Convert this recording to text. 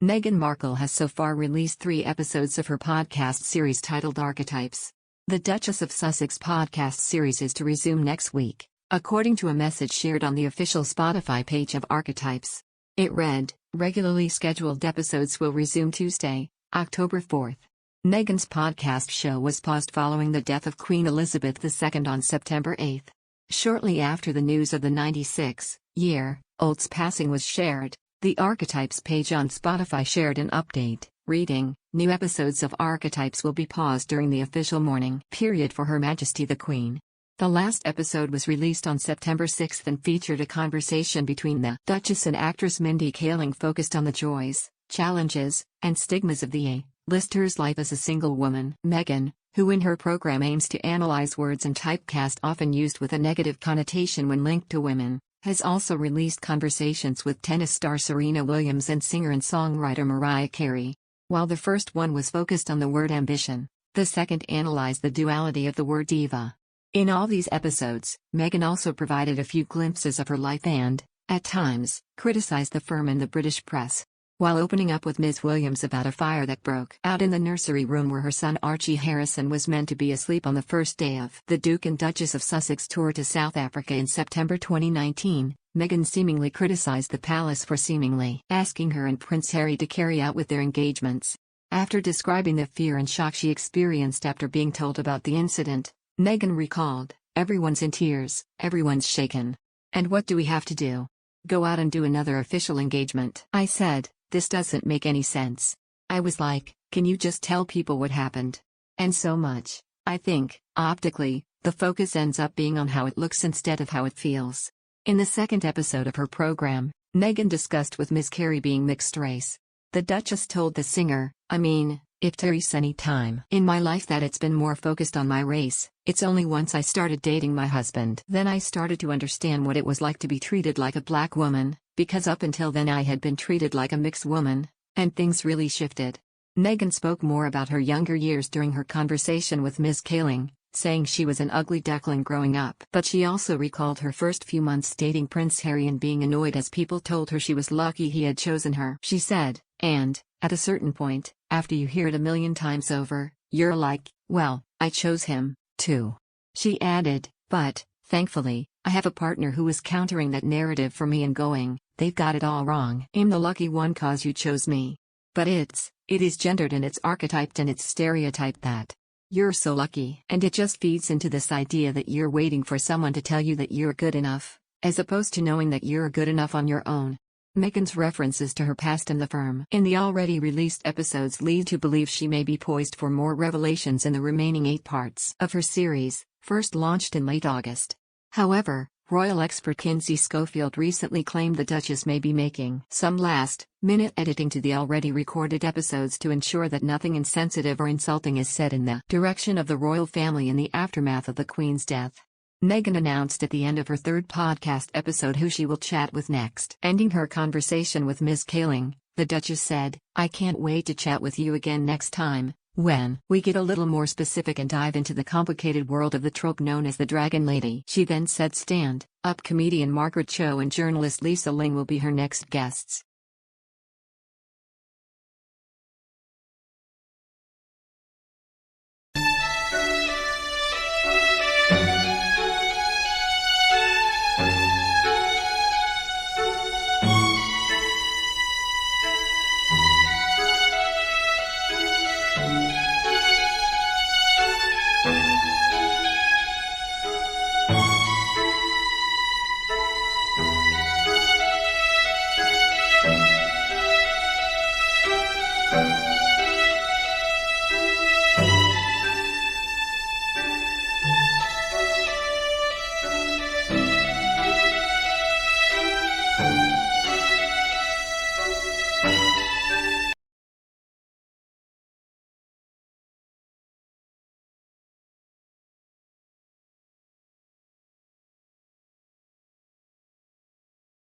Meghan Markle has so far released 3 episodes of her podcast series titled Archetypes. The Duchess of Sussex podcast series is to resume next week, according to a message shared on the official Spotify page of Archetypes. It read, "Regularly scheduled episodes will resume Tuesday, October 4th. Meghan's podcast show was paused following the death of Queen Elizabeth II on September 8. Shortly after the news of the 96-year-old's passing was shared, the Archetypes page on Spotify shared an update, reading, "New episodes of Archetypes will be paused during the official mourning period for Her Majesty the Queen." The last episode was released on September 6 and featured a conversation between the Duchess and actress Mindy Kaling focused on the joys, challenges, and stigmas of the A-lister's life as a single woman. Meghan, who in her program aims to analyze words and typecast often used with a negative connotation when linked to women, has also released conversations with tennis star Serena Williams and singer and songwriter Mariah Carey. While the first one was focused on the word ambition, the second analyzed the duality of the word diva. In all these episodes, Meghan also provided a few glimpses of her life and, at times, criticized the firm and the British press. While opening up with Ms. Williams about a fire that broke out in the nursery room where her son Archie Harrison was meant to be asleep on the first day of the Duke and Duchess of Sussex tour to South Africa in September 2019, Meghan seemingly criticized the palace for seemingly asking her and Prince Harry to carry out with their engagements. After describing the fear and shock she experienced after being told about the incident, Meghan recalled, "Everyone's in tears, everyone's shaken. And what do we have to do? Go out and do another official engagement?" I said, "This doesn't make any sense. I was like, can you just tell people what happened?" And so much, I think, optically, the focus ends up being on how it looks instead of how it feels. In the second episode of her program, Meghan discussed with Ms. Carey being mixed race. The Duchess told the singer, if there's any time in my life that it's been more focused on my race, it's only once I started dating my husband. Then I started to understand what it was like to be treated like a black woman, because up until then I had been treated like a mixed woman, and things really shifted." Meghan spoke more about her younger years during her conversation with Ms. Kaling, saying she was an ugly duckling growing up. But she also recalled her first few months dating Prince Harry and being annoyed as people told her she was lucky he had chosen her. She said, "And, at a certain point, after you hear it a million times over, you're like, well, I chose him, too." She added, "But, thankfully, I have a partner who is countering that narrative for me and going, they've got it all wrong. I'm the lucky one 'cause you chose me. But it is gendered and it's archetyped and it's stereotyped that you're so lucky. And it just feeds into this idea that you're waiting for someone to tell you that you're good enough, as opposed to knowing that you're good enough on your own." Meghan's references to her past and the firm in the already released episodes lead to believe she may be poised for more revelations in the remaining 8 parts of her series, first launched in late August. However, royal expert Kinsey Schofield recently claimed the Duchess may be making some last-minute editing to the already recorded episodes to ensure that nothing insensitive or insulting is said in the direction of the royal family in the aftermath of the Queen's death. Meghan announced at the end of her 3rd podcast episode who she will chat with next. Ending her conversation with Ms. Kaling, the Duchess said, "I can't wait to chat with you again next time, when we get a little more specific and dive into the complicated world of the trope known as the Dragon Lady." She then said stand-up comedian Margaret Cho and journalist Lisa Ling will be her next guests.